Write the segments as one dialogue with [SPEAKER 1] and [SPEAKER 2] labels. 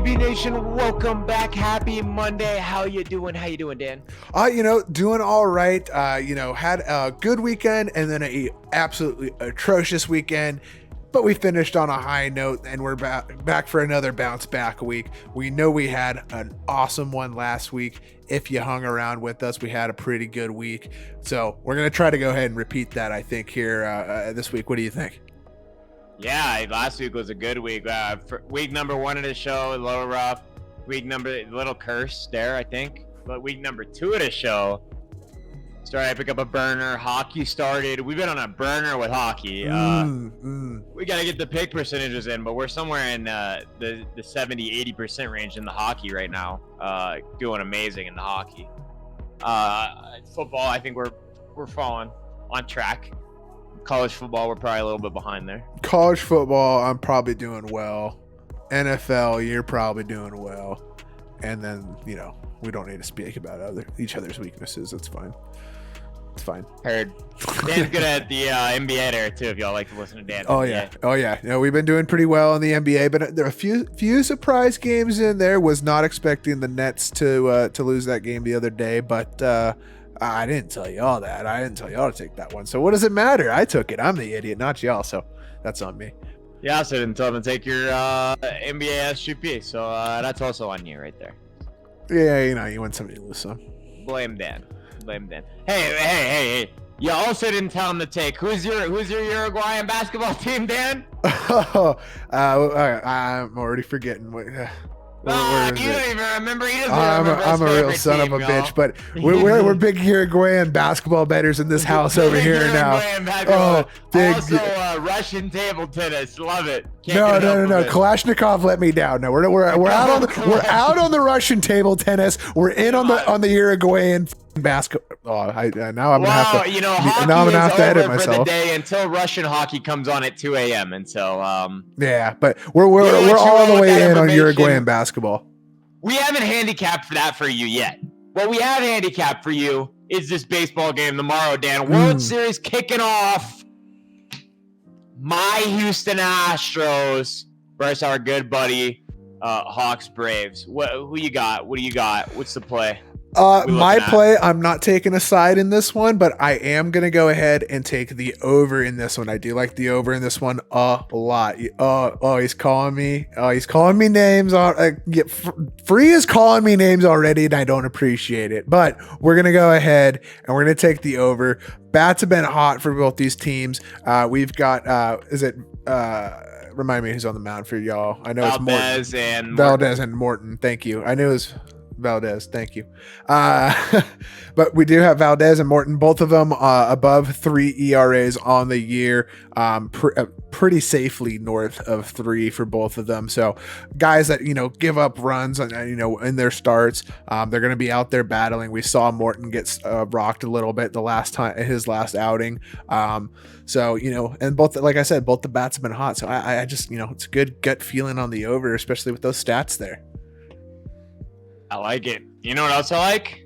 [SPEAKER 1] CFB Nation, welcome back. Happy Monday. How you doing? Dan?
[SPEAKER 2] Doing all right. Had a good weekend and then a absolutely atrocious weekend, but we finished on a high note and we're back for another bounce back week. We know we had an awesome one last week. If you hung around with us, we had a pretty good week. So we're going to try to go ahead and repeat that, I think, here this week. What do you think?
[SPEAKER 1] Yeah, last week was a good week. Week number 1 of the show, a little rough. A little curse there, I think. But week number 2 of the show, started to pick up a burner. Hockey started. We've been on a burner with hockey. We got to get the pick percentages in, but we're somewhere in the 70-80% range in the hockey right now. Doing amazing in the hockey. Football, I think we're falling on track. College football, we're probably a little bit behind there.
[SPEAKER 2] College football, I'm probably doing well. NFL, you're probably doing well. And then, we don't need to speak about each other's weaknesses. It's fine. It's fine.
[SPEAKER 1] Heard. Dan's good at the NBA there, too, if y'all like to listen to Dan.
[SPEAKER 2] Oh, yeah. We've been doing pretty well in the NBA, but there are a few surprise games in there. Was not expecting the Nets to lose that game the other day, but I didn't tell y'all that. I didn't tell y'all to take that one. So what does it matter? I took it. I'm the idiot, not y'all. So that's on me.
[SPEAKER 1] Yeah, I also didn't tell them to take your NBA SGP. So that's also on you right there.
[SPEAKER 2] Yeah, you win some, you lose some.
[SPEAKER 1] Blame Dan. Hey. You also didn't tell him to take. Who's your Uruguayan basketball team, Dan?
[SPEAKER 2] I'm already forgetting.
[SPEAKER 1] You don't even remember.
[SPEAKER 2] I'm a real son of a bitch, but we're big Uruguayan basketball bettors in this house over here now.
[SPEAKER 1] Also, Russian table tennis, love it.
[SPEAKER 2] No. Kalashnikov let me down. No, we're out on the Russian table tennis. We're in on the Uruguayan basketball. Now I'm gonna have to.
[SPEAKER 1] Hockey is over for the day until Russian hockey comes on at 2 a.m. And so,
[SPEAKER 2] yeah, but we're all the way in on Uruguayan basketball.
[SPEAKER 1] We haven't handicapped that for you yet. What we have handicapped for you is this baseball game tomorrow, Dan. World Series kicking off. My Houston Astros versus our good buddy Hawks Braves. Who you got? What do you got? What's the play?
[SPEAKER 2] My play, I'm not taking a side in this one, but I am going to go ahead and take the over in this one. I do like the over in this one a lot. He's calling me. He's calling me names. Free is calling me names already, and I don't appreciate it. But we're going to go ahead, and we're going to take the over. Bats have been hot for both these teams. We've got, remind me who's on the mound for y'all. I know
[SPEAKER 1] Valdez
[SPEAKER 2] it's Morton. Valdez and Morton. Thank you. I knew it was Valdez, thank you. But we do have Valdez and Morton, both of them above 3 ERAs on the year, pretty safely north of 3 for both of them. So guys that give up runs in their starts, they're going to be out there battling. We saw Morton get rocked a little bit his last outing. So and both, like I said, both the bats have been hot. So I just it's a good gut feeling on the over, especially with those stats there.
[SPEAKER 1] I like it. You know what else I like?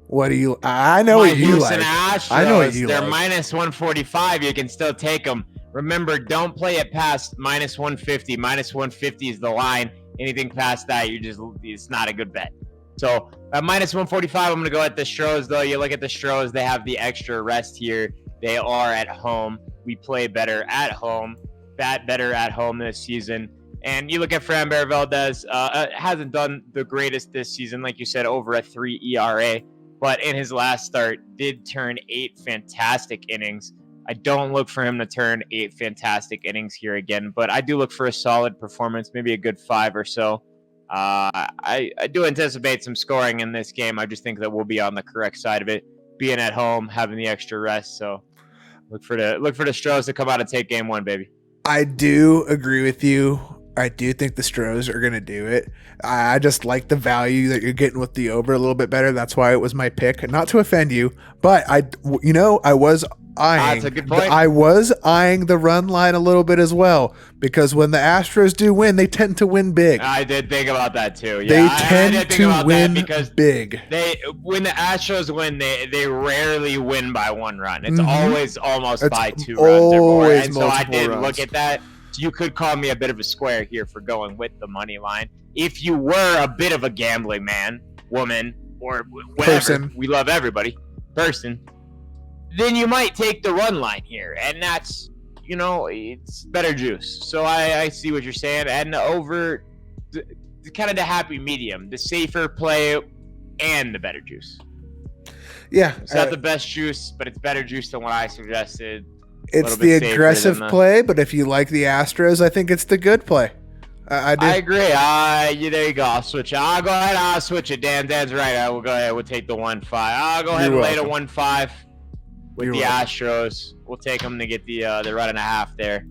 [SPEAKER 2] What do you? I know what you like.
[SPEAKER 1] Astros,
[SPEAKER 2] I know what you
[SPEAKER 1] they're
[SPEAKER 2] like.
[SPEAKER 1] minus 145. You can still take them. Remember, don't play it past minus 150. Minus 150 is the line. Anything past that, it's not a good bet. So at minus 145, I'm going to go at the Stros, though. You look at the Stros, they have the extra rest here. They are at home. We play better at home. Bat better at home this season. And you look at Framber Valdez, hasn't done the greatest this season, like you said, over a 3 ERA. But in his last start, did turn 8 fantastic innings. I don't look for him to turn 8 fantastic innings here again, but I do look for a solid performance, maybe a good 5 or so. I do anticipate some scoring in this game. I just think that we'll be on the correct side of it, being at home, having the extra rest. So look for the Stros to come out and take game 1, baby.
[SPEAKER 2] I do agree with you. I do think the Stros are going to do it. I just like the value that you're getting with the over a little bit better. That's why it was my pick. Not to offend you, but I was eyeing.
[SPEAKER 1] That's a good point.
[SPEAKER 2] I was eyeing the run line a little bit as well, because when the Astros do win, they tend to win big.
[SPEAKER 1] I did think about that too. Yeah,
[SPEAKER 2] they tend to win big.
[SPEAKER 1] When the Astros win, they rarely win by 1 run. It's always almost by 2 runs or more. And so I did look at that. you could call me a bit of a square here for going with the money line. If you were a bit of a gambling man, woman, or whatever,
[SPEAKER 2] Person.
[SPEAKER 1] we love everybody, person, then you might take the run line here. And that's, it's better juice. So I see what you're saying. And over the kind of the happy medium, the safer play and the better juice.
[SPEAKER 2] Yeah.
[SPEAKER 1] It's not the best juice, but it's better juice than what I suggested.
[SPEAKER 2] It's the aggressive play, but if you like the Astros, I think it's the good play. I do.
[SPEAKER 1] I agree. There you go. I'll switch it. I'll go ahead. I'll switch it. Dan's right. I will go ahead. We'll take the 1-5. I'll go ahead and lay the 1-5 with the Astros. We'll take them to get the run and a half there.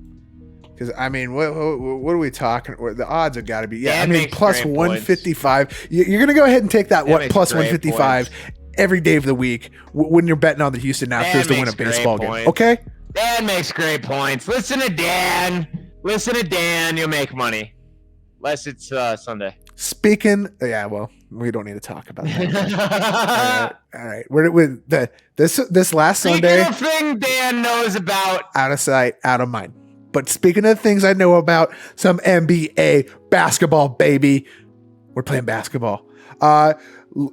[SPEAKER 2] Because I mean, what are we talking? The odds have got to be plus 155.
[SPEAKER 1] Points.
[SPEAKER 2] You're gonna go ahead and take that plus 155
[SPEAKER 1] points
[SPEAKER 2] every day of the week when you're betting on the Houston Astros to win a baseball game. Okay.
[SPEAKER 1] Dan makes great points. Listen to Dan. You'll make money. Unless it's Sunday.
[SPEAKER 2] We don't need to talk about that. All right. We're with this last Sunday.
[SPEAKER 1] Speaking of thing Dan knows about.
[SPEAKER 2] Out of sight, out of mind. But speaking of things I know about, some NBA basketball, baby. We're playing basketball.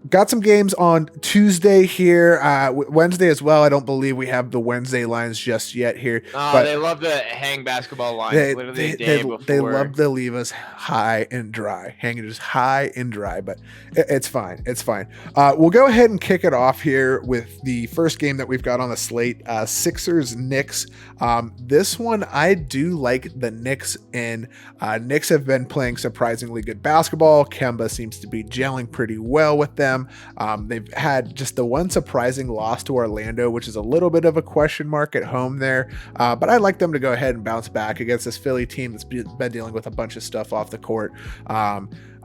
[SPEAKER 2] Got some games on Tuesday here, Wednesday as well. I don't believe we have the Wednesday lines just yet here.
[SPEAKER 1] Oh,
[SPEAKER 2] but
[SPEAKER 1] they love to hang basketball lines literally the day before.
[SPEAKER 2] They love to leave us high and dry, hanging just high and dry, but it's fine. It's fine. We'll go ahead and kick it off here with the first game that we've got on the slate, Sixers-Knicks. This one, I do like the Knicks in. Knicks have been playing surprisingly good basketball. Kemba seems to be gelling pretty well with them. They've had just the one surprising loss to Orlando, which is a little bit of a question mark at home there. But I'd like them to go ahead and bounce back against this Philly team that's been dealing with a bunch of stuff off the court.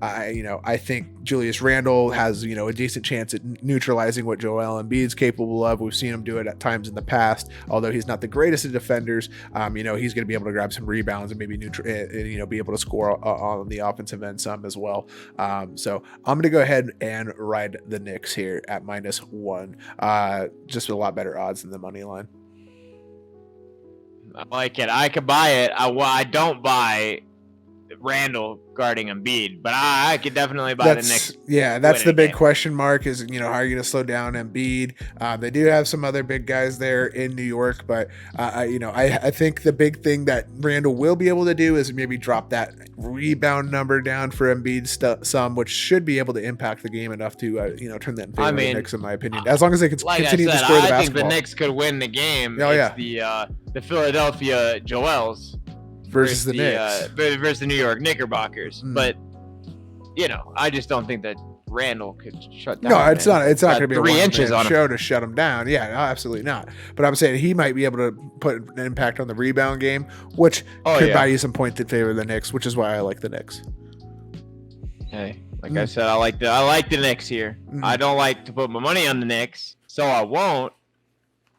[SPEAKER 2] I think Julius Randle has, a decent chance at neutralizing what Joel Embiid's capable of. We've seen him do it at times in the past, although he's not the greatest of defenders. He's going to be able to grab some rebounds and maybe be able to score on the offensive end some as well. So I'm going to go ahead and ride the Knicks here at -1. Just a lot better odds than the money line.
[SPEAKER 1] I like it. I could buy it. I don't buy Randall guarding Embiid, but I could definitely buy the Knicks.
[SPEAKER 2] Yeah, that's the big question mark is, how are you going to slow down Embiid? They do have some other big guys there in New York, but, I think the big thing that Randall will be able to do is maybe drop that rebound number down for Embiid some, which should be able to impact the game enough to, turn that in favor of the Knicks, in my opinion, as long as they can continue to score the basketball.
[SPEAKER 1] I think the Knicks could win the game. The Philadelphia Joels versus the Knicks versus the New York Knickerbockers. But I just don't think that Randall could shut down.
[SPEAKER 2] No, it's not going to be
[SPEAKER 1] 3 inches on
[SPEAKER 2] show
[SPEAKER 1] him
[SPEAKER 2] to shut him down. Yeah, no, absolutely not. But I'm saying he might be able to put an impact on the rebound game, which could buy you some points in favor of the Knicks, which is why I like the Knicks.
[SPEAKER 1] Hey, I said, I like the Knicks here. I don't like to put my money on the Knicks, so I won't.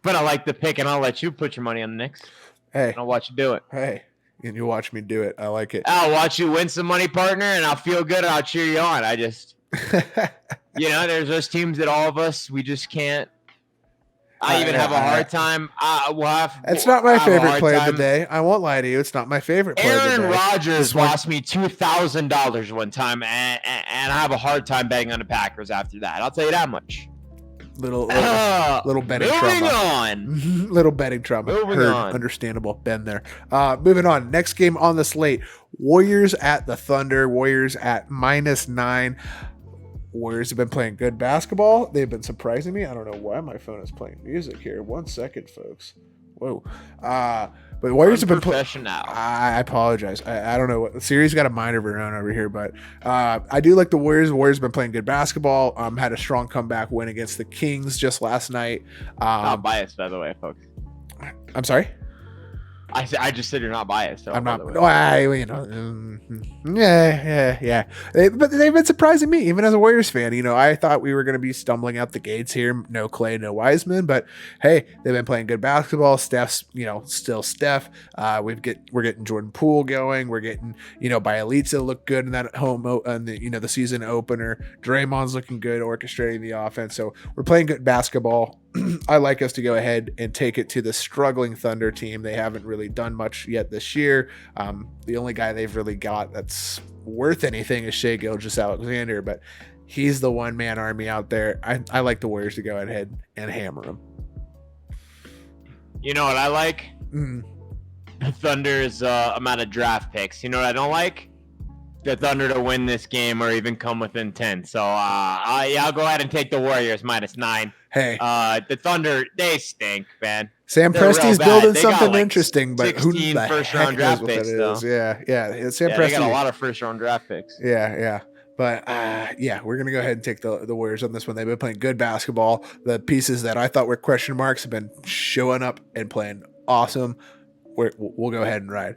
[SPEAKER 1] But I like the pick, and I'll let you put your money on the Knicks.
[SPEAKER 2] Hey,
[SPEAKER 1] and I'll watch you do it.
[SPEAKER 2] Hey. And you watch me do it. I like it.
[SPEAKER 1] I'll watch you win some money, partner, and I'll feel good and I'll cheer you on. I just, there's those teams that all of us, we just can't. I even have a hard time.
[SPEAKER 2] It's not my favorite play of the day. I won't lie to you. It's not my favorite play of the day.
[SPEAKER 1] Aaron Rodgers lost me $2,000 one time, and I have a hard time betting on the Packers after that. I'll tell you that much.
[SPEAKER 2] Little betting trauma. Little betting trauma. Understandable. Been there. Moving on. Next game on the slate. Warriors at the Thunder. Warriors at -9. Warriors have been playing good basketball. They've been surprising me. I don't know why my phone is playing music here. 1 second, folks. Whoa. But the Warriors have been playing. I apologize. I don't know what Siri's got a mind of her own over here, but I do like the Warriors. The Warriors have been playing good basketball. Had a strong comeback win against the Kings just last night.
[SPEAKER 1] Not biased, by the way, folks.
[SPEAKER 2] I'm sorry.
[SPEAKER 1] I just said you're not biased. So
[SPEAKER 2] I'm not. Yeah. But they've been surprising me, even as a Warriors fan. I thought we were going to be stumbling out the gates here. No Clay, no Wiseman, but hey, they've been playing good basketball. Steph's, still Steph. We're getting Jordan Poole going. We're getting, Bielitsa look good in that home and the season opener. Draymond's looking good, orchestrating the offense. So we're playing good basketball. I like us to go ahead and take it to the struggling Thunder team. They haven't really done much yet this year. The only guy they've really got that's worth anything is Shai Gilgeous-Alexander, but he's the one-man army out there. I like the Warriors to go ahead and hammer them.
[SPEAKER 1] You know what I like? The Thunder's amount of draft picks. You know what I don't like? The Thunder to win this game or even come within 10. So I'll go ahead and take the Warriors -9.
[SPEAKER 2] Hey,
[SPEAKER 1] the Thunder, they stink, man.
[SPEAKER 2] Sam
[SPEAKER 1] They're
[SPEAKER 2] Presti's
[SPEAKER 1] real bad.
[SPEAKER 2] something
[SPEAKER 1] They got, like,
[SPEAKER 2] interesting, but who the
[SPEAKER 1] 16
[SPEAKER 2] heck
[SPEAKER 1] first-round
[SPEAKER 2] knows
[SPEAKER 1] draft
[SPEAKER 2] what that
[SPEAKER 1] picks,
[SPEAKER 2] is?
[SPEAKER 1] though.
[SPEAKER 2] Yeah. Sam
[SPEAKER 1] Yeah,
[SPEAKER 2] Presti.
[SPEAKER 1] they got a lot of first-round draft picks.
[SPEAKER 2] Yeah. But yeah, we're gonna go ahead and take the Warriors on this one. They've been playing good basketball. The pieces that I thought were question marks have been showing up and playing awesome. We'll go ahead and ride.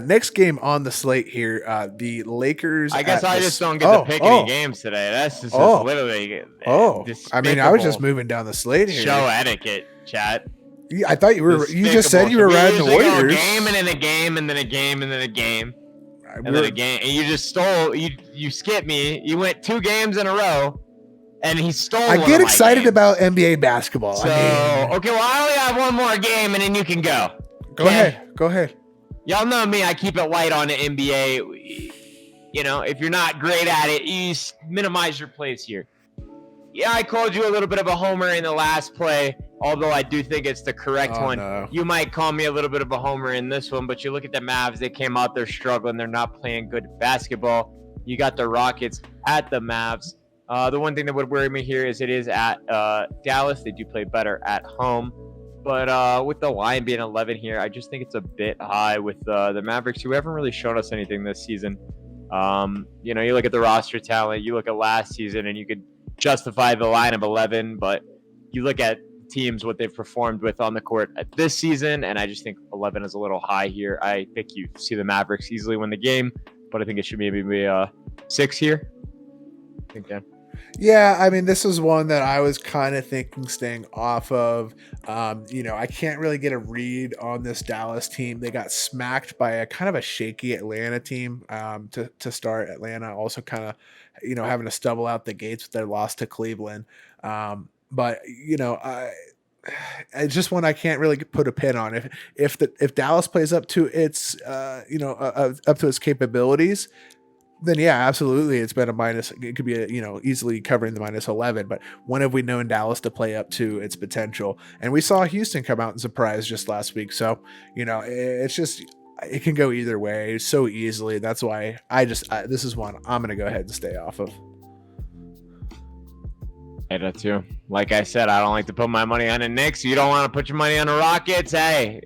[SPEAKER 2] Next game on the slate here, the Lakers.
[SPEAKER 1] I guess I just don't get to pick any games today. That's just literally.
[SPEAKER 2] I mean, I was just moving down the slate here.
[SPEAKER 1] Show etiquette, chat.
[SPEAKER 2] Yeah, I thought you were. You just said you were riding the Warriors.
[SPEAKER 1] Go a game and then a game and then a game and then a game and then a game, and you just stole. You skipped me. You went 2 games in a row, and he stole.
[SPEAKER 2] I get excited about NBA basketball.
[SPEAKER 1] So okay, well I only have one more game, and then you can go.
[SPEAKER 2] Go ahead.
[SPEAKER 1] Y'all know me. I keep it light on the NBA. You know, if you're not great at it, you minimize your plays here. Yeah, I called you a little bit of a homer in the last play, although I do think it's the correct one.
[SPEAKER 2] No.
[SPEAKER 1] You might call me a little bit of a homer in this one, but you look at the Mavs. They came out there struggling. They're not playing good basketball. You got the Rockets at the Mavs. The one thing that would worry me here is it is at Dallas. They do play better at home. But with the line being 11 here, I just think it's a bit high with the Mavericks, who haven't really shown us anything this season. You know, you look at the roster talent, you look at last season, and you could justify the line of 11, but you look at teams, what they've performed with on the court at this season, and I just think 11 is a little high here. I think you see the Mavericks easily win the game, but I think it should maybe be 6 here. I think, Dan.
[SPEAKER 2] Yeah, I mean, this was one that I was kind of thinking staying off of. You know, I can't really get a read on this Dallas team. They got smacked by a kind of a shaky Atlanta team to start. Atlanta also kind of, you know, having to stumble out the gates with their loss to Cleveland. But, you know, it's just one I can't really put a pin on. If Dallas plays up to its, up to its capabilities, then yeah, absolutely. It's been a minus. It could be easily covering the -11. But when have we known Dallas to play up to its potential? And we saw Houston come out and surprise just last week. So it's just it can go either way so easily. That's why this is one I'm gonna go ahead and stay off of.
[SPEAKER 1] I do too. Like I said, I don't like to put my money on the Knicks. You don't want to put your money on the Rockets. Hey,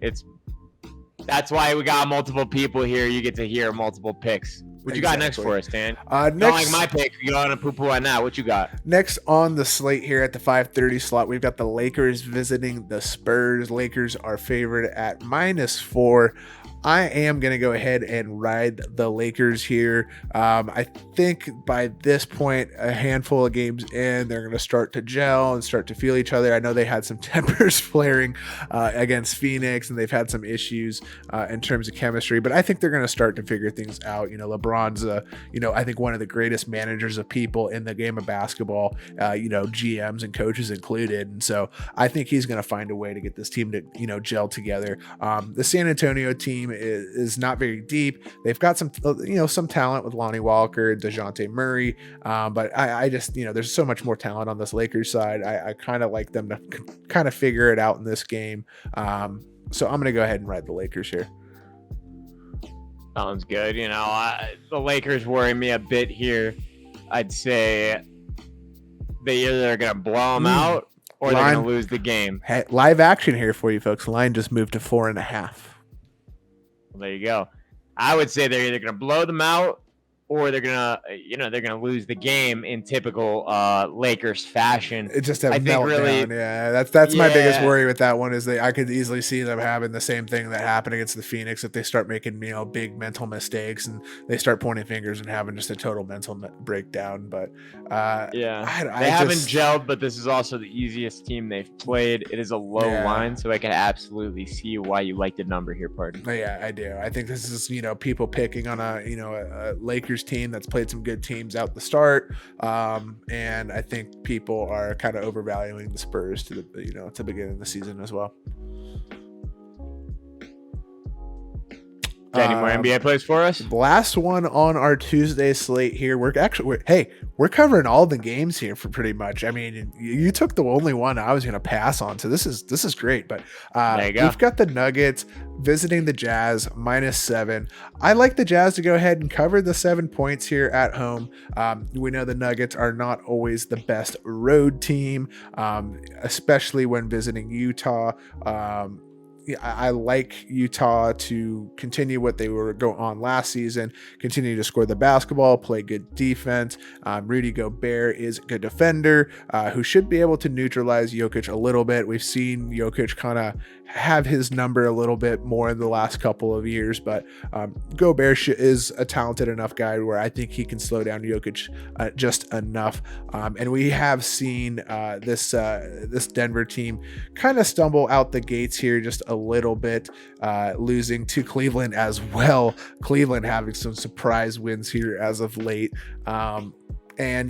[SPEAKER 1] that's why we got multiple people here. You get to hear multiple picks. What you got next for us, Dan? Next, don't like my pick. You don't want to poo-poo on that. What you got?
[SPEAKER 2] Next on the slate here at the 5:30 slot, we've got the Lakers visiting the Spurs. Lakers are favored at -4. I am going to go ahead and ride the Lakers here. I think by this point, a handful of games in, they're going to start to gel and start to feel each other. I know they had some tempers flaring against Phoenix, and they've had some issues in terms of chemistry, but I think they're going to start to figure things out. LeBron's, I think one of the greatest managers of people in the game of basketball, GMs and coaches included. And so I think he's going to find a way to get this team to, gel together. The San Antonio team is not very deep. They've got some talent with Lonnie Walker, DeJounte Murray, but I just, there's so much more talent on this Lakers side. I kind of like them to kind of figure it out in this game. So I'm going to go ahead and ride the Lakers here.
[SPEAKER 1] Sounds good. The Lakers worry me a bit here. I'd say they either are going to blow them out or they're going to lose the game.
[SPEAKER 2] Hey, live action here for you folks. Line just moved to 4.5.
[SPEAKER 1] Well, there you go. I would say they're either going to blow them out or they're gonna lose the game in typical Lakers fashion.
[SPEAKER 2] It's just a meltdown. Yeah, that's my biggest worry with that one is I could easily see them having the same thing that happened against the Phoenix if they start making big mental mistakes and they start pointing fingers and having just a total mental breakdown. But
[SPEAKER 1] they haven't gelled, but this is also the easiest team they've played. It is a low line, so I can absolutely see why you like the number here, Pardon.
[SPEAKER 2] Yeah, I do. I think this is people picking on a Lakers Rangers team that's played some good teams out the start. And I think people are kind of overvaluing the Spurs to the beginning of the season as well.
[SPEAKER 1] Any more NBA plays for us?
[SPEAKER 2] Last one on our Tuesday slate here. We're covering all the games here for pretty much. I mean, you took the only one I was going to pass on, so this is great. But we've got the Nuggets visiting the Jazz -7. I like the Jazz to go ahead and cover the 7 points here at home. We know the Nuggets are not always the best road team, especially when visiting Utah. I like Utah to continue what they were going on last season, continue to score the basketball, play good defense. Rudy Gobert is a good defender who should be able to neutralize Jokic a little bit. We've seen Jokic kind of have his number a little bit more in the last couple of years, but Gobert is a talented enough guy where I think he can slow down Jokic just enough. And we have seen this Denver team kind of stumble out the gates here just a little bit, losing to Cleveland as well. Cleveland having some surprise wins here as of late. And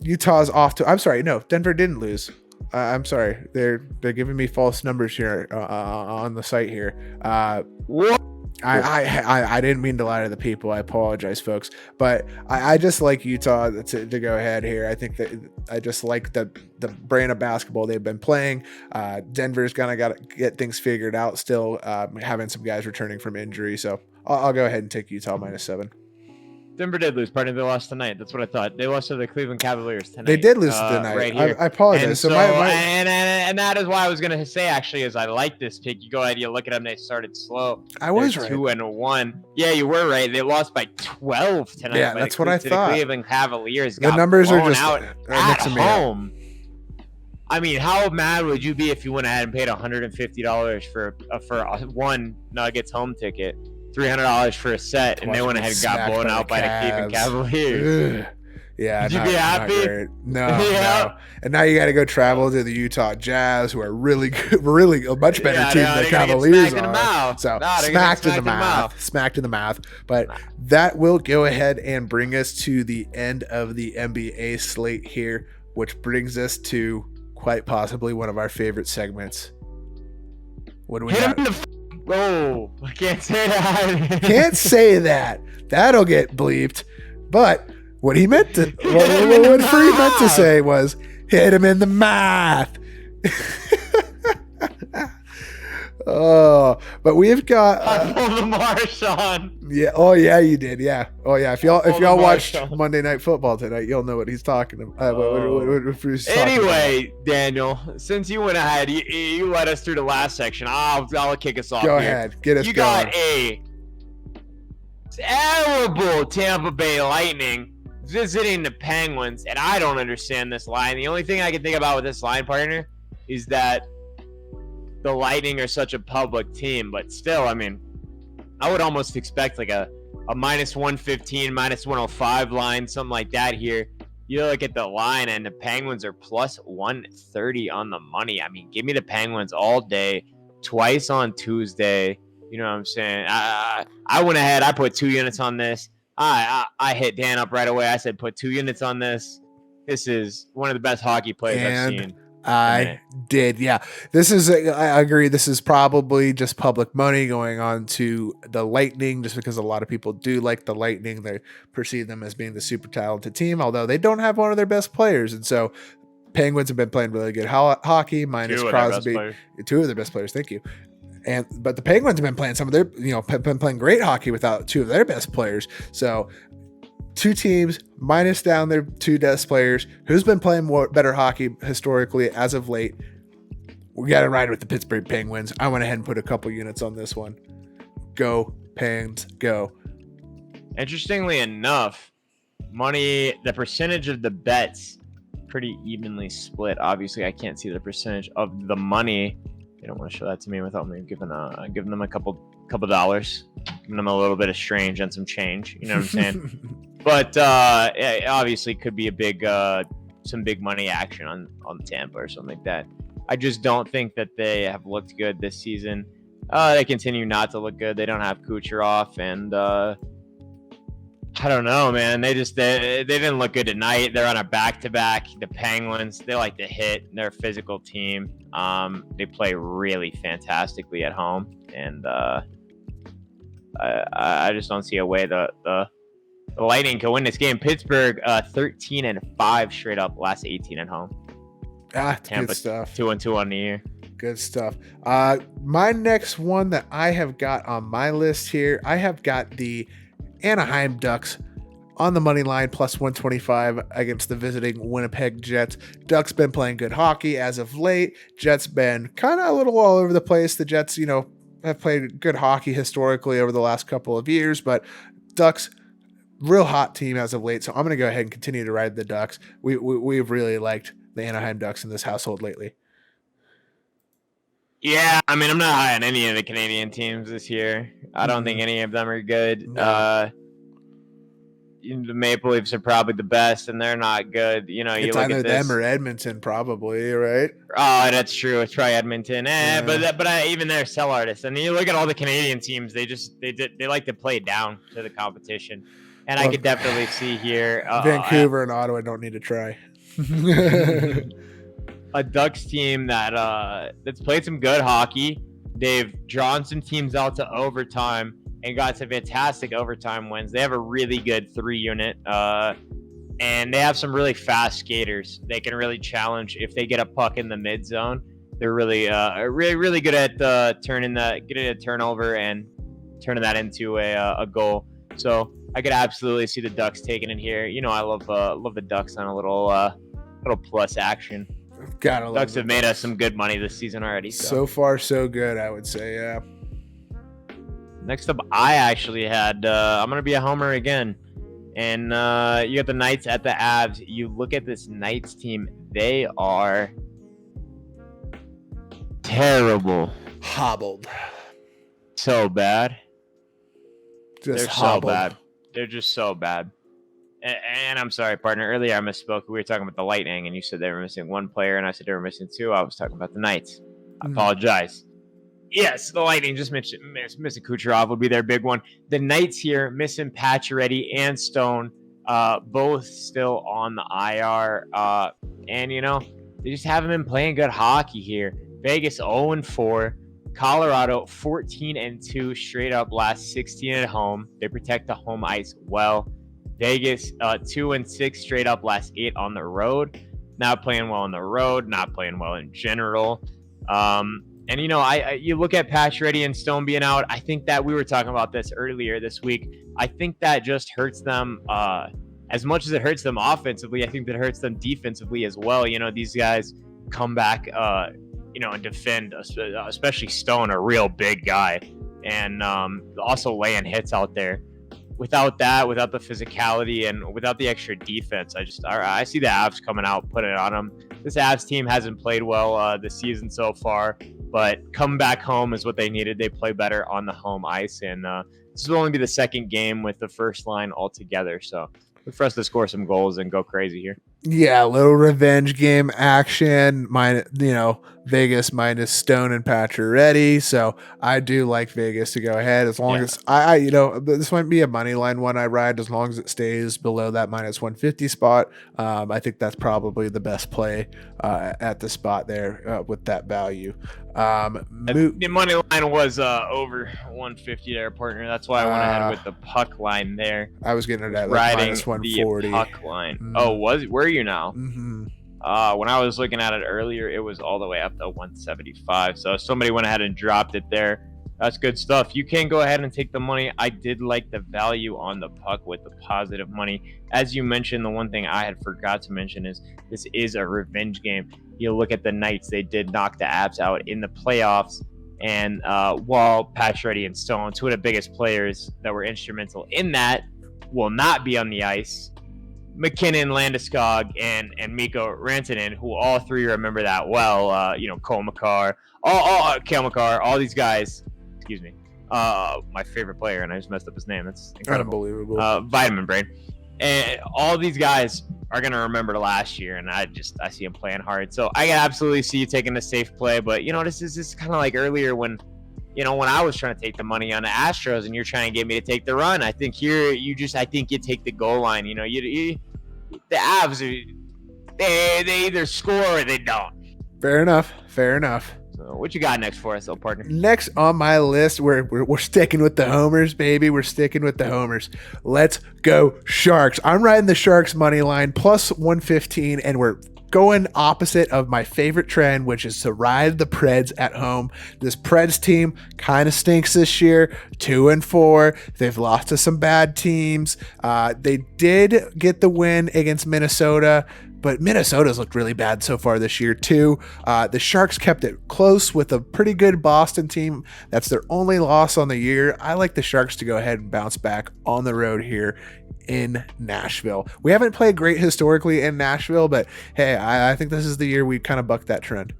[SPEAKER 2] Utah's off to, I'm sorry, no, Denver didn't lose. I'm sorry. They're giving me false numbers here on the site here.
[SPEAKER 1] What?
[SPEAKER 2] I didn't mean to lie to the people. I apologize, folks. But I just like Utah to go ahead here. I think that I just like the brand of basketball they've been playing. Denver's kind of got to get things figured out still, having some guys returning from injury. So I'll go ahead and take Utah -7.
[SPEAKER 1] Denver did lose. Pardon me, they lost tonight. That's what I thought. They lost to the Cleveland Cavaliers tonight.
[SPEAKER 2] They did lose tonight.
[SPEAKER 1] Right here.
[SPEAKER 2] I apologize.
[SPEAKER 1] And
[SPEAKER 2] so
[SPEAKER 1] and that is why I was going to say, actually, is I like this pick. You go ahead, you look at them. They started slow.
[SPEAKER 2] I was
[SPEAKER 1] They're
[SPEAKER 2] right.
[SPEAKER 1] 2-1. Yeah, you were right. They lost by 12 tonight.
[SPEAKER 2] Yeah, that's what I thought.
[SPEAKER 1] The Cleveland Cavaliers
[SPEAKER 2] The numbers are just
[SPEAKER 1] out at home.
[SPEAKER 2] Up.
[SPEAKER 1] I mean, how mad would you be if you went ahead and paid $150 for one Nuggets home ticket? $300 for a set, and they went ahead and got blown out by the Cleveland Cavaliers.
[SPEAKER 2] Yeah,
[SPEAKER 1] did you be happy?
[SPEAKER 2] No. And now you got to go travel to the Utah Jazz, who are really good, really a much better team than the Cavaliers are. So smacked in the mouth. But that will go ahead and bring us to the end of the NBA slate here, which brings us to quite possibly one of our favorite segments. What do we got?
[SPEAKER 1] Oh, I can't say that.
[SPEAKER 2] Can't say that. That'll get bleeped. But what he meant to, what Free meant to say was, hit him in the mouth. Oh, but we've got.
[SPEAKER 1] I pulled the Marshawn.
[SPEAKER 2] Yeah. Oh yeah, you did. Yeah. Oh yeah. If y'all watched Monday Night Football tonight, you'll know what he's talking about.
[SPEAKER 1] Anyway, Daniel, since you went ahead, you led us through the last section. I'll kick us off.
[SPEAKER 2] Go ahead. Get us
[SPEAKER 1] going. You
[SPEAKER 2] going.
[SPEAKER 1] got a terrible Tampa Bay Lightning visiting the Penguins, and I don't understand this line. The only thing I can think about with this line, partner, is that the Lightning are such a public team, but still, I mean, I would almost expect like a -115, -105 line, something like that here. You look at the line, and the Penguins are +130 on the money. I mean, give me the Penguins all day, twice on Tuesday. You know what I'm saying? I went ahead. I put 2 units on this. I hit Dan up right away. I said, put 2 units on this. This is one of the best hockey plays I've seen.
[SPEAKER 2] I did. Yeah. I agree. This is probably just public money going on to the Lightning, just because a lot of people do like the Lightning. They perceive them as being the super talented team, although they don't have one of their best players. And so Penguins have been playing really good hockey, minus Crosby. 2 of their best players. Thank you. But the Penguins have been playing been playing great hockey without 2 of their best players. So 2 teams minus down their 2 best players. Who's been playing better hockey historically as of late? We got to ride with the Pittsburgh Penguins. I went ahead and put a couple units on this one. Go Pens, go.
[SPEAKER 1] Interestingly enough, the percentage of the bets pretty evenly split. Obviously, I can't see the percentage of the money. They don't want to show that to me without me giving them a couple dollars, giving them a little bit of strange and some change. You know what I'm saying? But it obviously could be a big, some big money action on Tampa or something like that. I just don't think that they have looked good this season. They continue not to look good. They don't have Kucherov, and I don't know, man. They didn't look good tonight. They're on a back-to-back. The Penguins, they like to hit. They're a physical team. They play really fantastically at home, and I just don't see a way the Lightning can win this game. Pittsburgh 13-5 straight up, last 18 at home. Tampa
[SPEAKER 2] Good stuff.
[SPEAKER 1] 2-2 on the year.
[SPEAKER 2] Good stuff. My next one that I have got on my list here, I have got the Anaheim Ducks on the money line plus 125 against the visiting Winnipeg Jets. Ducks been playing good hockey as of late. Jets been kind of a little all over the place. The Jets, have played good hockey historically over the last couple of years, but Ducks, real hot team as of late. So I'm going to go ahead and continue to ride the Ducks. We've really liked the Anaheim Ducks in this household lately.
[SPEAKER 1] Yeah, I mean, I'm not high on any of the Canadian teams this year. I don't think any of them are good.
[SPEAKER 2] No.
[SPEAKER 1] The Maple Leafs are probably the best, and they're not good. You
[SPEAKER 2] It's
[SPEAKER 1] look
[SPEAKER 2] either
[SPEAKER 1] at this.
[SPEAKER 2] them or Edmonton, probably, right?
[SPEAKER 1] Oh, that's true. It's probably Edmonton.
[SPEAKER 2] Yeah.
[SPEAKER 1] But even they're sell artists. And you look at all the Canadian teams; they like to play down to the competition. And I could definitely see here
[SPEAKER 2] Vancouver and Ottawa don't need to try.
[SPEAKER 1] a Ducks team that's played some good hockey. They've drawn some teams out to overtime and got some fantastic overtime wins. They have a really good 3-unit, and they have some really fast skaters. They can really challenge if they get a puck in the mid zone. They're really good at getting a turnover and turning that into a goal. So I could absolutely see the Ducks taking it here. I love the Ducks on a little plus action. Ducks have made us some good money this season already.
[SPEAKER 2] So far, so good, I would say, yeah.
[SPEAKER 1] Next up, I actually had I'm going to be a homer again. And you got the Knights at the Avs. You look at this Knights team. They are terrible.
[SPEAKER 2] Hobbled.
[SPEAKER 1] So bad.
[SPEAKER 2] They're
[SPEAKER 1] so bad. They're just so bad. And I'm sorry, partner. Earlier I misspoke. We were talking about the Lightning, and you said they were missing one player, and I said they were missing two. I was talking about the Knights. I apologize. Yes, the Lightning just missing Kucherov would be their big one. The Knights here missing Pacioretty and Stone, both still on the IR. And they just haven't been playing good hockey here. Vegas 0-4. Colorado 14-2 straight up, last 16 at home. They protect the home ice well. Vegas 2-6 straight up, last 8 on the road. Not playing well on the road, not playing well in general. And you look at Pacioretty and Stone being out. I think that we were talking about this earlier this week. I think that just hurts them as much as it hurts them offensively. I think that hurts them defensively as well. These guys come back, and defend, especially Stone, a real big guy, and also laying hits out there. Without the physicality and without the extra defense, I see the Avs coming out, putting it on them. This Avs team hasn't played well this season so far, but coming back home is what they needed. They play better on the home ice, and this will only be the second game with the first line all together. So look for us to score some goals and go crazy here.
[SPEAKER 2] Yeah, a little revenge game action. Vegas minus Stone and Pacioretty. So I do like Vegas to go ahead as long as this might be a money line one I ride as long as it stays below that minus 150 spot. I think that's probably the best play at the spot there with that value.
[SPEAKER 1] The money line was over 150 there, partner. That's why I went ahead with the puck line there.
[SPEAKER 2] I was getting it at
[SPEAKER 1] minus
[SPEAKER 2] 140.
[SPEAKER 1] The puck line. Oh, were you now?
[SPEAKER 2] Mm-hmm.
[SPEAKER 1] When I was looking at it earlier, it was all the way up to 175. So somebody went ahead and dropped it there. That's good stuff. You can go ahead and take the money. I did like the value on the puck with the positive money. As you mentioned, the one thing I had forgot to mention is this is a revenge game. You look at the Knights, they did knock the Avs out in the playoffs. And while Pacioretty and Stone, two of the biggest players that were instrumental in that, will not be on the ice, McKinnon, Landeskog, and Mikko Rantanen, who all three remember that well. Cole Makar, Cale Makar, all these guys. Excuse me. My favorite player, and I just messed up his name. That's incredible.
[SPEAKER 2] Unbelievable.
[SPEAKER 1] Vitamin Brain. And all these guys are gonna remember last year, and I see him playing hard. So I can absolutely see you taking a safe play. But this is kind of like earlier when when I was trying to take the money on the Astros and you're trying to get me to take the run, I think here I think you take the goal line. You the Avs they either score or they don't.
[SPEAKER 2] Fair enough.
[SPEAKER 1] So what you got next for us, though, partner?
[SPEAKER 2] Next on my list, we're sticking with the homers, baby. We're sticking with the homers. Let's go Sharks. I'm riding the Sharks money line plus 115, and we're going opposite of my favorite trend, which is to ride the Preds at home. This Preds team kind of stinks this year, 2-4. They've lost to some bad teams. They did get the win against Minnesota, but Minnesota's looked really bad so far this year too. The Sharks kept it close with a pretty good Boston team. That's their only loss on the year. I like the Sharks to go ahead and bounce back on the road here in Nashville. We haven't played great historically in Nashville, but hey, I think this is the year we kind of buck that trend.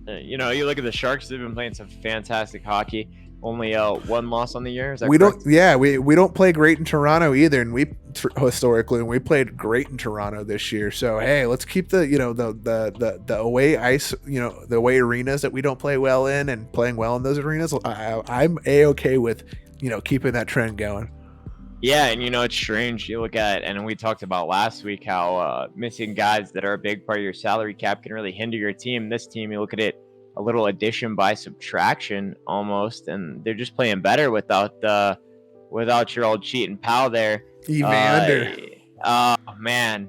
[SPEAKER 1] You look at the Sharks, they've been playing some fantastic hockey. Only one loss on the year. Is that
[SPEAKER 2] we
[SPEAKER 1] correct?
[SPEAKER 2] we don't play great in Toronto either, and we played great in Toronto this year. So hey, let's keep the the away ice, the away arenas that we don't play well in and playing well in those arenas. I'm a-okay with keeping that trend going.
[SPEAKER 1] Yeah, and it's strange. You look at, and we talked about last week how missing guys that are a big part of your salary cap can really hinder your team. This team, you look at it, a little addition by subtraction almost, and they're just playing better without your old cheating pal there.
[SPEAKER 2] Evander.
[SPEAKER 1] Oh man,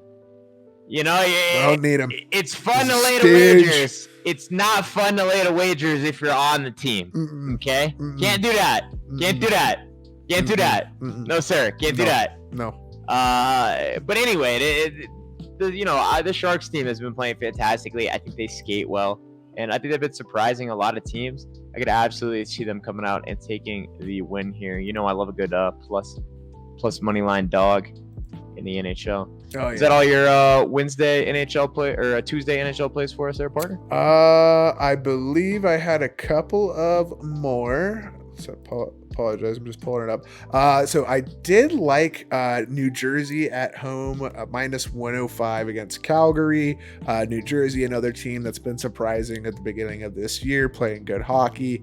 [SPEAKER 2] I don't need him.
[SPEAKER 1] It's fun to lay the wagers. It's not fun to lay the wagers if you're on the team. Okay, can't do that. Can't do that. Can't do that. No, sir. Can't do that.
[SPEAKER 2] No.
[SPEAKER 1] But anyway, the Sharks team has been playing fantastically. I think they skate well, and I think they've been surprising a lot of teams. I could absolutely see them coming out and taking the win here. I love a good plus money line dog in the NHL. Oh, yeah. Is that all your Wednesday NHL play or Tuesday NHL plays for us there, partner?
[SPEAKER 2] I believe I had a couple of more. So apologize, I'm just pulling it up. So I did like New Jersey at home, minus 105 against Calgary. New Jersey, another team that's been surprising at the beginning of this year, playing good hockey.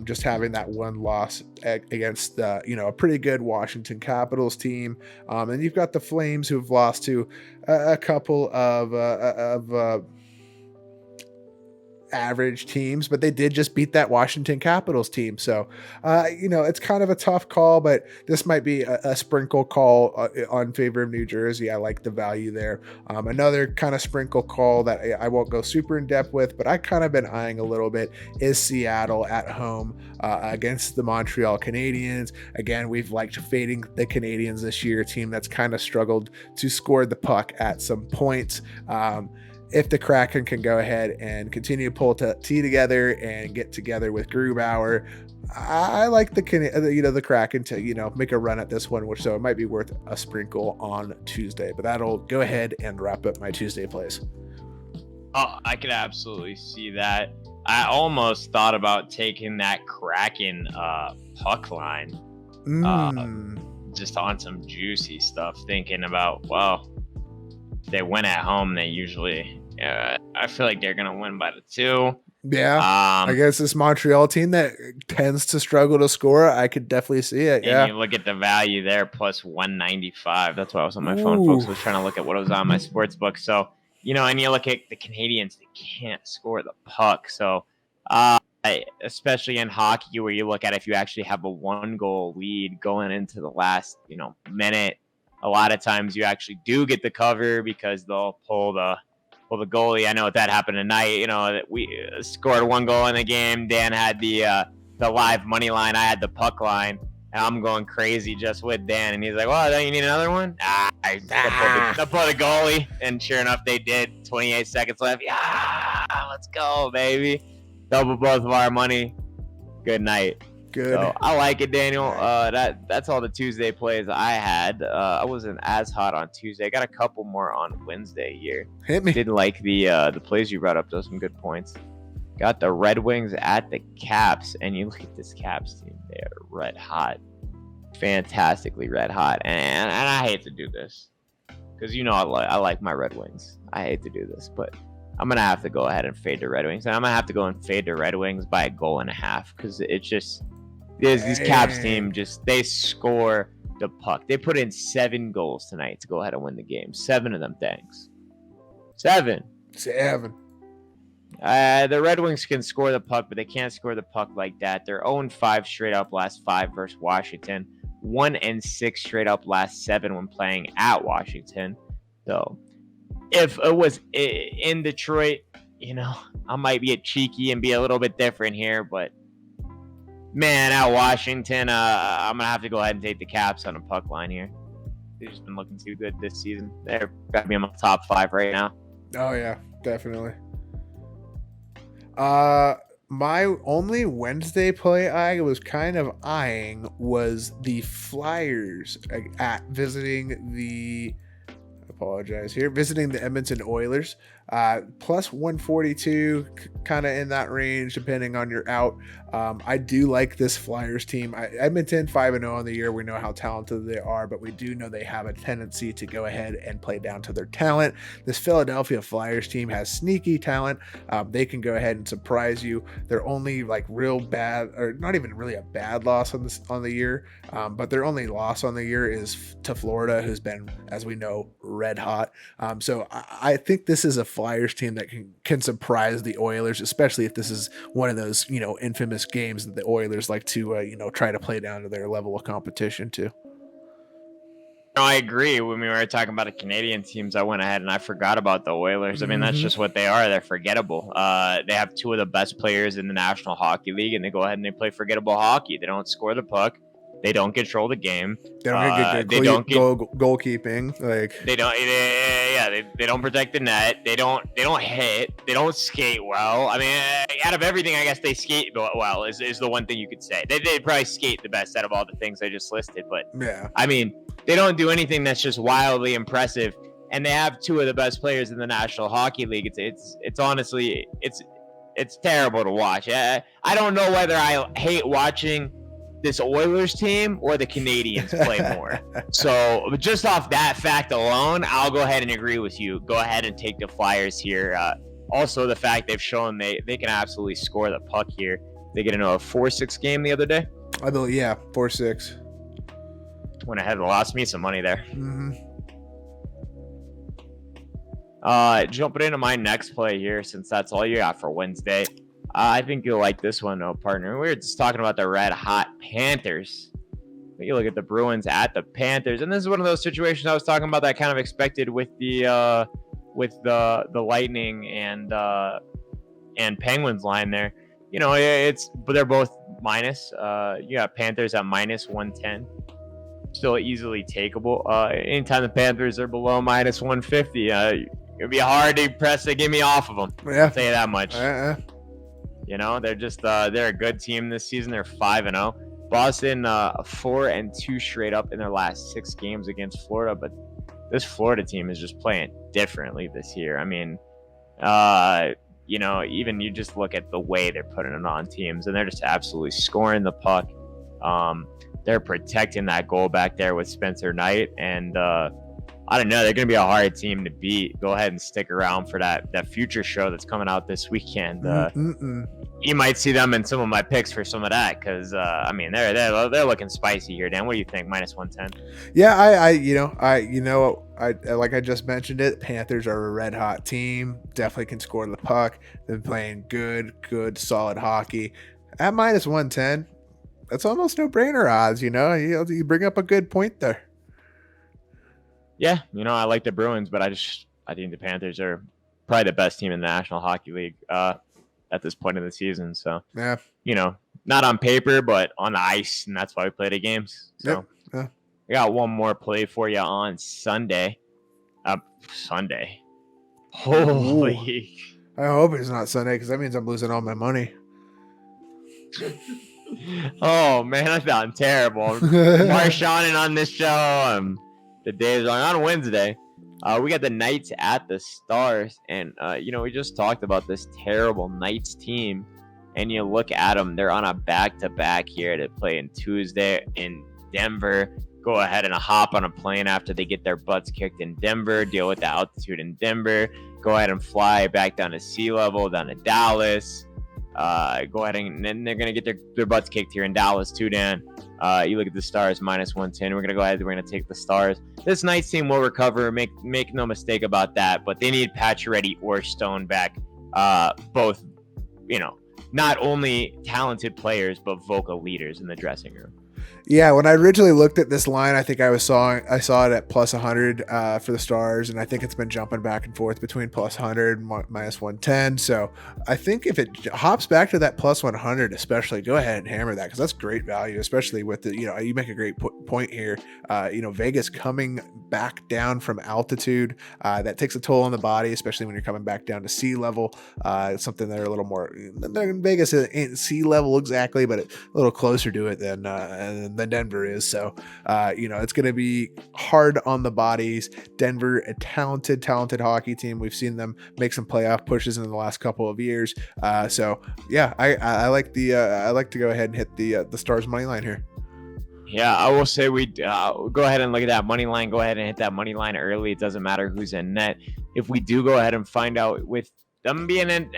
[SPEAKER 2] Just having that one loss against a pretty good Washington Capitals team. And you've got the Flames, who've lost to a couple of average teams, but they did just beat that Washington Capitals team. So, it's kind of a tough call, but this might be a sprinkle call on favor of New Jersey. I like the value there. Another kind of sprinkle call that I won't go super in depth with, but I kind of been eyeing a little bit is Seattle at home against the Montreal Canadiens. Again, we've liked fading the Canadiens this year, a team that's kind of struggled to score the puck at some points. If the Kraken can go ahead and continue to pull T together and get together with Grubauer, I like the Kraken to make a run at this one, so it might be worth a sprinkle on Tuesday. But that'll go ahead and wrap up my Tuesday plays.
[SPEAKER 1] Oh, I could absolutely see that. I almost thought about taking that Kraken puck line, just on some juicy stuff, thinking about, if they win at home, they usually. I feel like they're gonna win by the 2.
[SPEAKER 2] Yeah, I guess this Montreal team that tends to struggle to score, I could definitely see it.
[SPEAKER 1] And you look at the value there, plus 195. That's why I was on my phone, folks. I was trying to look at what was on my sports book. So, and you look at the Canadiens, they can't score the puck. So, especially in hockey, where you look at if you actually have a 1-goal lead going into the last, minute, a lot of times you actually do get the cover because they'll pull the goalie. I know that happened tonight. That we scored 1 goal in the game. Dan had the live money line. I had the puck line, and I'm going crazy just with Dan. And he's like, "Well, don't you need another one?" I pulled the goalie, and sure enough, they did. 28 seconds left. Yeah, let's go, baby! Double both of our money. Good night.
[SPEAKER 2] Good.
[SPEAKER 1] So I like it, Daniel. That's all the Tuesday plays I had. I wasn't as hot on Tuesday. I got a couple more on Wednesday here.
[SPEAKER 2] Hit me.
[SPEAKER 1] Didn't like the plays you brought up. Those some good points. Got the Red Wings at the Caps, and you look at this Caps team. They're red hot, fantastically red hot. And I hate to do this because I like my Red Wings. I hate to do this, but I'm going to have to go ahead and fade the Red Wings. And I'm going to have to go and fade the Red Wings by 1.5 goals because it's just these Caps team, they score the puck. They put in 7 goals tonight to go ahead and win the game. 7 of them, thanks. 7. The Red Wings can score the puck, but they can't score the puck like that. They're 0-5 straight up last 5 versus Washington. 1-6 straight up last 7 when playing at Washington. So if it was in Detroit, I might be cheeky and be a little bit different here, but man, at Washington, I'm gonna have to go ahead and take the Caps on a puck line here. They've just been looking too good this season. They're got to be in my top 5 right now.
[SPEAKER 2] Oh yeah, definitely. My only Wednesday play I was kind of eyeing was the Flyers at visiting the Edmonton Oilers. Plus 142, kind of in that range, depending on your out. I do like this Flyers team. Edmonton 5-0 on the year. We know how talented they are, but we do know they have a tendency to go ahead and play down to their talent. This Philadelphia Flyers team has sneaky talent. They can go ahead and surprise you. They're only real bad, or not even really a bad loss on the year, but their only loss on the year is to Florida, who's been, as we know, red hot. So I think this is a Flyers team that can surprise the Oilers, especially if this is one of those infamous games that the Oilers like to try to play down to their level of competition too.
[SPEAKER 1] No, I agree. When we were talking about the Canadian teams, I went ahead and I forgot about the Oilers. I mean, that's just what they are. They're forgettable. They have 2 of the best players in the National Hockey League, and they go ahead and they play forgettable hockey. They don't score the puck. They don't control the game.
[SPEAKER 2] They don't get goalkeeping.
[SPEAKER 1] They don't protect the net. They don't hit. They don't skate well. I mean, out of everything, I guess they skate well is the one thing you could say. They probably skate the best out of all the things I just listed. But yeah, I mean, they don't do anything that's just wildly impressive. And they have 2 of the best players in the National Hockey League. It's honestly it's terrible to watch. I don't know whether I hate watching this Oilers team or the Canadiens play more. So just off that fact alone, I'll go ahead and agree with you. Go ahead and take the Flyers here. Also, the fact they've shown they can absolutely score the puck here. They get into a 4-6 game the other day.
[SPEAKER 2] I believe, yeah, 4-6.
[SPEAKER 1] Went ahead and lost me some money there. Jumping into my next play here, since that's all you got for Wednesday. I think you'll like this one, partner. We were just talking about the red hot Panthers. But you look at the Bruins at the Panthers, and this is one of those situations I was talking about that I kind of expected with the Lightning and Penguins line there. But they're both minus. You got Panthers at minus 110. Still easily takeable. Anytime the Panthers are below minus 150, it'd be hard to press to get me off of them. Yeah. I'll tell you that much. They're just they're a good team this season. They're 5-0. Boston 4-2 straight up in their last 6 games against Florida, but this Florida team is just playing differently this year. I mean, even you just look at the way they're putting it on teams, and they're just absolutely scoring the puck. They're protecting that goal back there with Spencer Knight, and I don't know. They're going to be a hard team to beat. Go ahead and stick around for that future show that's coming out this weekend. You might see them in some of my picks for some of that because, they're looking spicy here, Dan. What do you think? Minus 110?
[SPEAKER 2] Yeah, like I just mentioned it, Panthers are a red hot team. Definitely can score the puck. They're playing good, solid hockey. At minus 110, that's almost no-brainer odds, You bring up a good point there.
[SPEAKER 1] Yeah, I like the Bruins, but I think the Panthers are probably the best team in the National Hockey League at this point in the season. So, yeah, not on paper, but on the ice, and that's why we play the games. So, I got one more play for you on Sunday. Sunday. Holy.
[SPEAKER 2] I hope it's not Sunday because that means I'm losing all my money.
[SPEAKER 1] Oh, man, I sound terrible. Marshawn on this show. The days on Wednesday. We got the Knights at the Stars, and we just talked about this terrible Knights team, and you look at them, they're on a back-to-back here to play in Tuesday in Denver. go ahead and hop on a plane after they get their butts kicked in Denver, deal with the altitude in Denver, go ahead and fly back down to sea level, down to Dallas. Go ahead and then they're going to get their butts kicked here in Dallas too, Dan. You look at the Stars, -110. We're going to go ahead. We're going to take the Stars. This Knights team will recover. Make no mistake about that. But they need Pacioretty or Stone back. Both, not only talented players, but vocal leaders in the dressing room.
[SPEAKER 2] Yeah, when I originally looked at this line, I think I saw it at +100 for the Stars, and I think it's been jumping back and forth between +100 and -110. So I think if it hops back to that +100, especially, go ahead and hammer that, because that's great value, especially with the, you make a great point here. Vegas coming back down from altitude, that takes a toll on the body, especially when you're coming back down to sea level. It's something they're a little more, Vegas ain't sea level exactly, but a little closer to it than Denver is. So, it's going to be hard on the bodies. Denver, a talented hockey team. We've seen them make some playoff pushes in the last couple of years. I like to go ahead and hit the Stars money line here.
[SPEAKER 1] Yeah, I will say we go ahead and look at that money line. Go ahead and hit that money line early. It doesn't matter who's in net. If we do go ahead and find out with them being in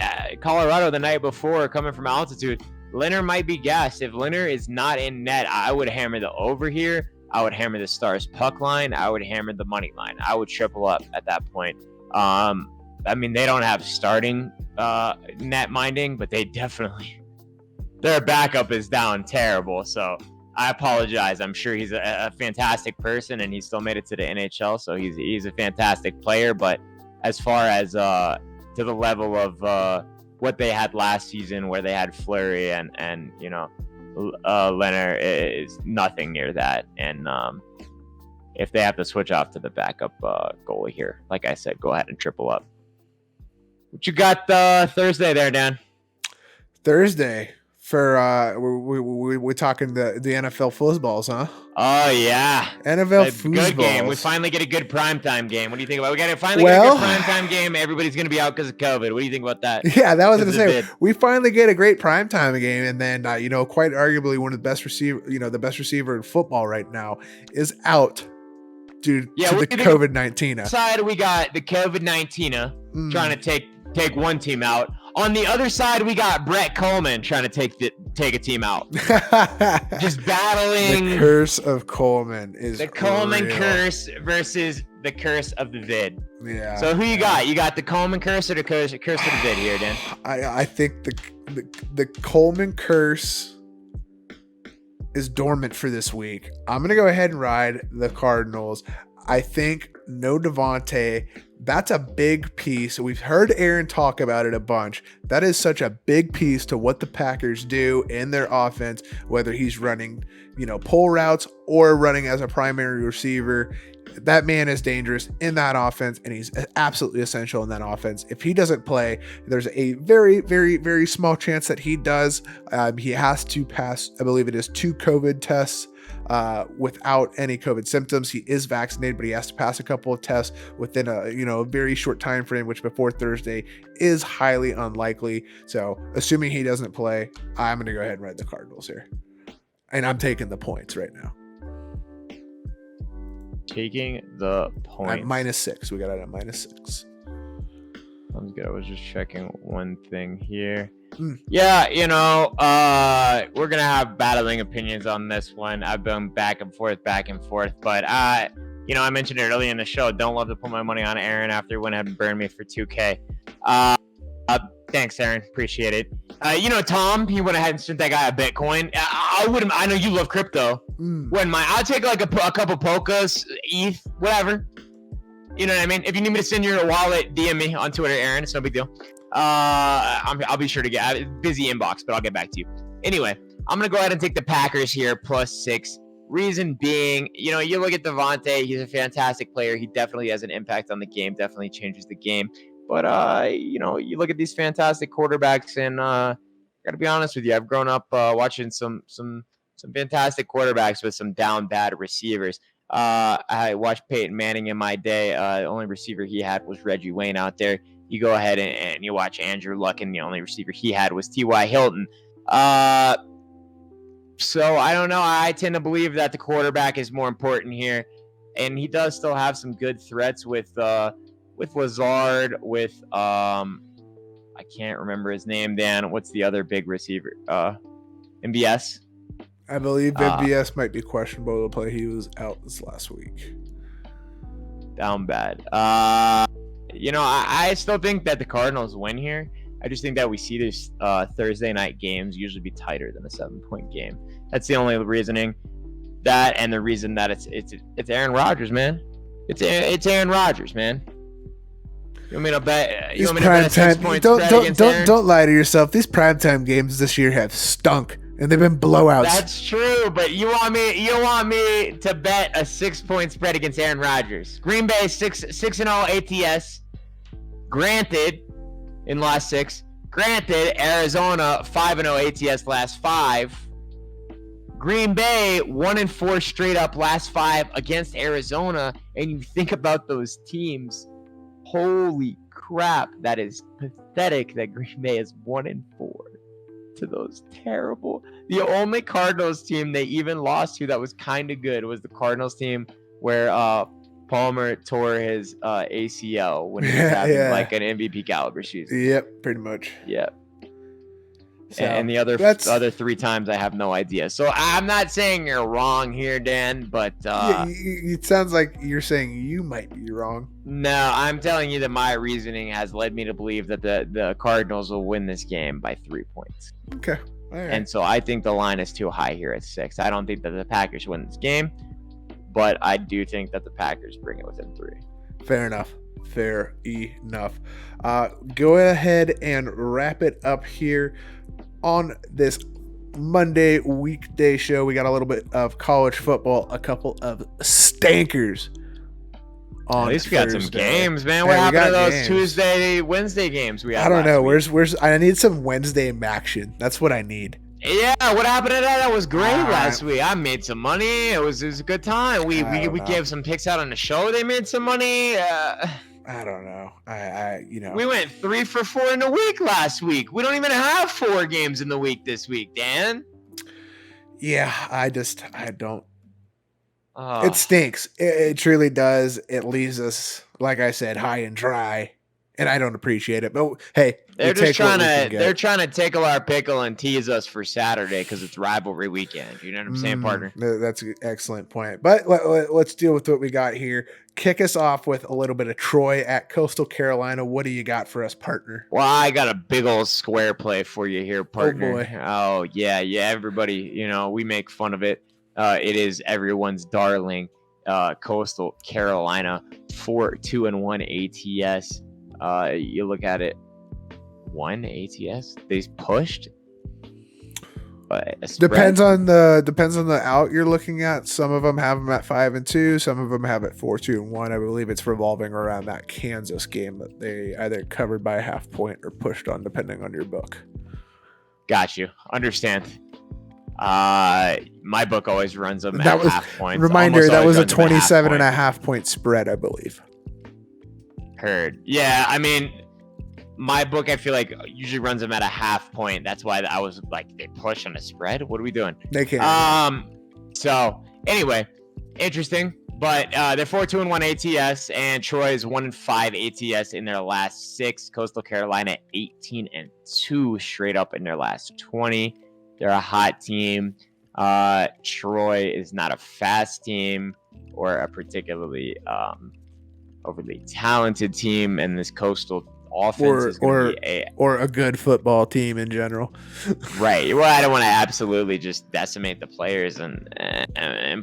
[SPEAKER 1] Colorado the night before, coming from altitude, Leonard might be gassed. If Leonard is not in net, I would hammer the over here. I would hammer the Stars puck line. I would hammer the money line. I would triple up at that point. They don't have starting net minding, but their backup is down terrible. So I apologize. I'm sure he's a fantastic person, and he still made it to the NHL. So he's a fantastic player. But as far as to the level of what they had last season, where they had Fleury and Leonard, is nothing near that. And if they have to switch off to the backup goalie here, like I said, go ahead and triple up. What you got Thursday there, Dan?
[SPEAKER 2] Thursday for we're talking the NFL footballs, huh?
[SPEAKER 1] Oh yeah,
[SPEAKER 2] NFL footballs.
[SPEAKER 1] Good game. We finally get a good primetime game. What do you think about? We got to finally get a good primetime game. Everybody's going to be out because of COVID. What do you think about that?
[SPEAKER 2] Yeah, that was going to say we finally get a great primetime game, and then quite arguably one of the best receiver, the best receiver in football right now is out due to the COVID-19.
[SPEAKER 1] Side we got the COVID-19 trying to take one team out. On the other side, we got Brett Coleman trying to take a team out. Just battling.
[SPEAKER 2] The curse of Coleman is
[SPEAKER 1] the Coleman curse versus the curse of the vid.
[SPEAKER 2] Yeah.
[SPEAKER 1] So who you got? You got the Coleman curse or the curse of the vid here, Dan?
[SPEAKER 2] I think the Coleman curse is dormant for this week. I'm gonna go ahead and ride the Cardinals. I think no Devontae. That's a big piece. We've heard Aaron talk about it a bunch. That is such a big piece to what the Packers do in their offense, whether he's running, pull routes or running as a primary receiver. That man is dangerous in that offense, and he's absolutely essential in that offense. If he doesn't play, there's a very, very, very small chance that he does. He has to pass, I believe it is 2 COVID tests without any COVID symptoms. He is vaccinated, but he has to pass a couple of tests within a very short time frame, which before Thursday is highly unlikely. So assuming he doesn't play, I'm going to go ahead and ride the Cardinals here. And I'm taking the points right now.
[SPEAKER 1] Taking the points.
[SPEAKER 2] At -6. We got it at -6.
[SPEAKER 1] Sounds good. I was just checking one thing here.
[SPEAKER 2] Mm.
[SPEAKER 1] Yeah, we're going to have battling opinions on this one. I've been back and forth. But, I mentioned it earlier in the show. Don't love to put my money on Aaron after he went ahead and burned me for 2K. Thanks, Aaron. Appreciate it. Tom, he went ahead and sent that guy a Bitcoin. I know you love crypto. I'll take like a couple Polkas, ETH, whatever. You know what I mean? If you need me to send your wallet, DM me on Twitter, Aaron. It's no big deal. I'll be sure to get busy inbox, but I'll get back to you. Anyway, I'm going to go ahead and take the Packers here, +6. Reason being, you look at Devontae. He's a fantastic player. He definitely has an impact on the game, definitely changes the game. But, you look at these fantastic quarterbacks, and I got to be honest with you. I've grown up watching some fantastic quarterbacks with some down bad receivers. I watched Peyton Manning in my day. The only receiver he had was Reggie Wayne out there. You go ahead and you watch Andrew Luck, and the only receiver he had was T.Y. Hilton. So I don't know. I tend to believe that the quarterback is more important here, and he does still have some good threats with Lazard, with I can't remember his name. Dan, what's the other big receiver? MBS.
[SPEAKER 2] I believe MBS might be questionable to play. He was out this last week.
[SPEAKER 1] Down bad. I still think that the Cardinals win here. I just think that we see these Thursday night games usually be tighter than a 7-point game. That's the only reasoning. That and the reason that it's Aaron Rodgers, man. It's Aaron Rodgers, man. You want me to bet? You want me to bet a 6-point spread against Aaron?
[SPEAKER 2] Don't lie to yourself. These primetime games this year have stunk, and they've been blowouts.
[SPEAKER 1] That's true, but you want me to bet a 6-point spread against Aaron Rodgers? Green Bay 6-0 ATS. Granted, in last 6. Granted, Arizona 5-0 ATS last 5. Green Bay 1-4 straight up last 5 against Arizona, and you think about those teams. Holy crap, that is pathetic that Green Bay is 1-4 to those terrible. The only Cardinals team they even lost to that was kind of good was the Cardinals team where Palmer tore his ACL when he was having like an MVP caliber season.
[SPEAKER 2] Yep, pretty much.
[SPEAKER 1] Yep.
[SPEAKER 2] So,
[SPEAKER 1] and the other 3 times I have no idea. So I'm not saying you're wrong here, Dan, but
[SPEAKER 2] it sounds like you're saying you might be wrong.
[SPEAKER 1] No, I'm telling you that my reasoning has led me to believe that the Cardinals will win this game by 3 points.
[SPEAKER 2] Okay. All right.
[SPEAKER 1] And so I think the line is too high here at 6. I don't think that the Packers win this game, but I do think that the Packers bring it within 3.
[SPEAKER 2] Fair enough. Go ahead and wrap it up here on this Monday weekday show. We got a little bit of college football, a couple of stankers on
[SPEAKER 1] At least we got some games, man.
[SPEAKER 2] Hey,
[SPEAKER 1] what happened to those
[SPEAKER 2] games.
[SPEAKER 1] Tuesday, Wednesday games we had?
[SPEAKER 2] I don't know.
[SPEAKER 1] Week?
[SPEAKER 2] Where's I need some Wednesday action. That's what I need.
[SPEAKER 1] Yeah, what happened to that? That was great last week. I made some money. It was a good time. We gave some picks out on the show. They made some money.
[SPEAKER 2] I don't know.
[SPEAKER 1] We went 3 for 4 in a week last week. We don't even have 4 games in the week this week, Dan.
[SPEAKER 2] Yeah, I don't. It stinks. It truly does. It leaves us, like I said, high and dry, and I don't appreciate it. But hey,
[SPEAKER 1] they're trying to tickle our pickle and tease us for Saturday because it's rivalry weekend. You know what I'm saying, partner?
[SPEAKER 2] That's an excellent point. But let's deal with what we got here. Kick us off with a little bit of Troy at Coastal Carolina. What do you got for us, partner?
[SPEAKER 1] Well, I got a big old square play for you here, partner.
[SPEAKER 2] Oh, boy.
[SPEAKER 1] Oh, yeah. Everybody, we make fun of it. It is everyone's darling, Coastal Carolina, 2-1 ATS. You look at it, 1 ATS. They pushed.
[SPEAKER 2] Depends on the out you're looking at. Some of them have them at 5-2. Some of them have it 4-2-1. I believe it's revolving around that Kansas game that they either covered by a half point or pushed on, depending on your book.
[SPEAKER 1] Got you. Understand. My book always runs them at half points.
[SPEAKER 2] Reminder, that was a 27.5 point spread, I believe.
[SPEAKER 1] Heard. Yeah, I mean, my book, I feel like, usually runs them at a half point. That's why I was like, they push on a spread? What are we doing?
[SPEAKER 2] They can't.
[SPEAKER 1] So, anyway, interesting. But they're 4-2-1 ATS, and Troy is 1-5 ATS in their last 6. Coastal Carolina 18-2 straight up in their last 20. They're a hot team. Troy is not a fast team or a particularly overly talented team, and this Coastal offense is going to be
[SPEAKER 2] a good football team in general.
[SPEAKER 1] Right. Well, I don't want to absolutely just decimate the players and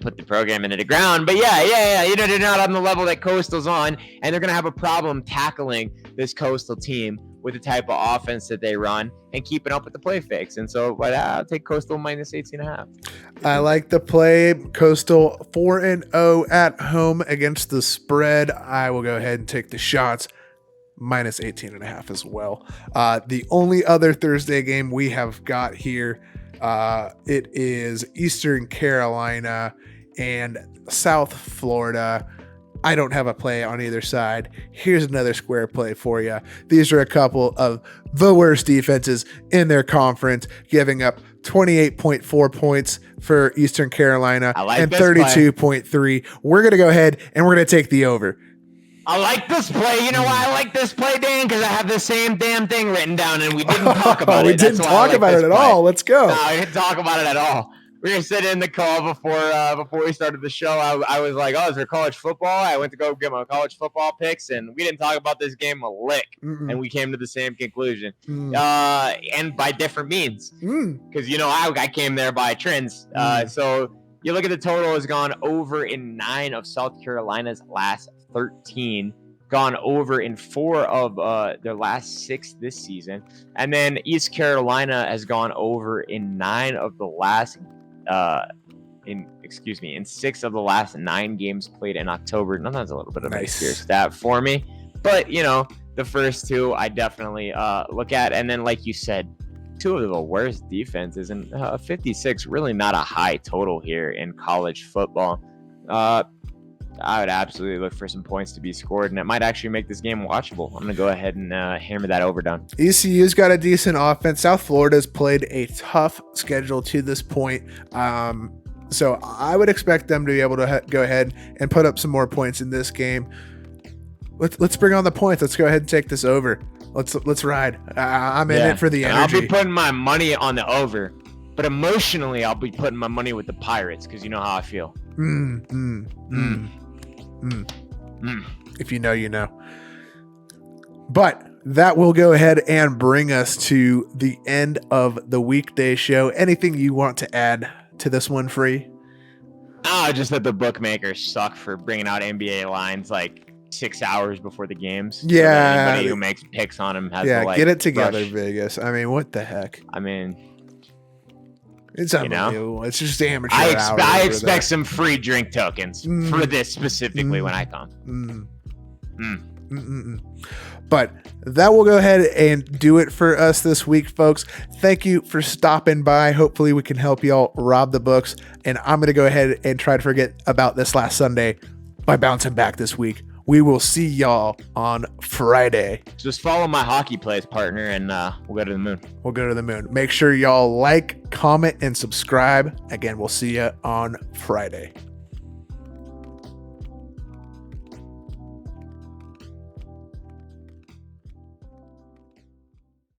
[SPEAKER 1] put the program into the ground, but yeah. They're not on the level that Coastal's on, and they're going to have a problem tackling this Coastal team with the type of offense that they run and keeping up with the play fakes. And so I'll take Coastal minus 18.5.
[SPEAKER 2] I like the play. Coastal 4-0 at home against the spread. I will go ahead and take the shots. Minus 18.5 as well. The only other Thursday game we have got here, it is Eastern Carolina and South Florida. I don't have a play on either side. Here's another square play for you. These are a couple of the worst defenses in their conference, giving up 28.4 points for Eastern Carolina,
[SPEAKER 1] I like
[SPEAKER 2] and
[SPEAKER 1] this
[SPEAKER 2] 32.3. We're going to go ahead and we're going to take the over.
[SPEAKER 1] I like this play. You know why I like this play, Dan? Because I have the same damn thing written down, and we didn't talk about it.
[SPEAKER 2] We didn't talk about it at all. Let's go.
[SPEAKER 1] No, we didn't talk about it at all. We were sitting in the call before we started the show. I was like, oh, is there college football? I went to go get my college football picks, and we didn't talk about this game a lick. And we came to the same conclusion. And by different means. Because, I came there by trends. So you look at the total has gone over in 9 of South Carolina's last 13. Gone over in 4 of their last 6 this season. And then East Carolina has gone over in 9 of the last in 6 of the last 9 games played in October. Now that's a little bit of a obscure stat for me, but the first 2 I definitely look at, and then like you said, 2 of the worst defenses, and 56 really not a high total here in college football. I would absolutely look for some points to be scored, and it might actually make this game watchable. I'm going to go ahead and hammer that over down.
[SPEAKER 2] ECU's got a decent offense. South Florida's played a tough schedule to this point. So I would expect them to be able to go ahead and put up some more points in this game. Let's bring on the points. Let's go ahead and take this over. Let's ride. I'm in it for the energy.
[SPEAKER 1] I'll be putting my money on the over, but emotionally I'll be putting my money with the Pirates because you know how I feel. If
[SPEAKER 2] you know, you know. But that will go ahead and bring us to the end of the weekday show. Anything you want to add to this one, Free?
[SPEAKER 1] Just that the bookmakers suck for bringing out NBA lines like 6 hours before the games.
[SPEAKER 2] Yeah.
[SPEAKER 1] So anybody who makes picks on them has to
[SPEAKER 2] get it together,
[SPEAKER 1] rush.
[SPEAKER 2] Vegas. I mean, what the heck?
[SPEAKER 1] I mean,
[SPEAKER 2] it's unbelievable. It's just amateur.
[SPEAKER 1] I expect some free drink tokens for this specifically when I come.
[SPEAKER 2] But that will go ahead and do it for us this week, folks. Thank you for stopping by. Hopefully we can help y'all rob the books. And I'm going to go ahead and try to forget about this last Sunday by bouncing back this week. We will see y'all on Friday.
[SPEAKER 1] Just follow my hockey plays, partner, and we'll go to the moon.
[SPEAKER 2] We'll go to the moon. Make sure y'all like, comment, and subscribe. Again, we'll see you on Friday.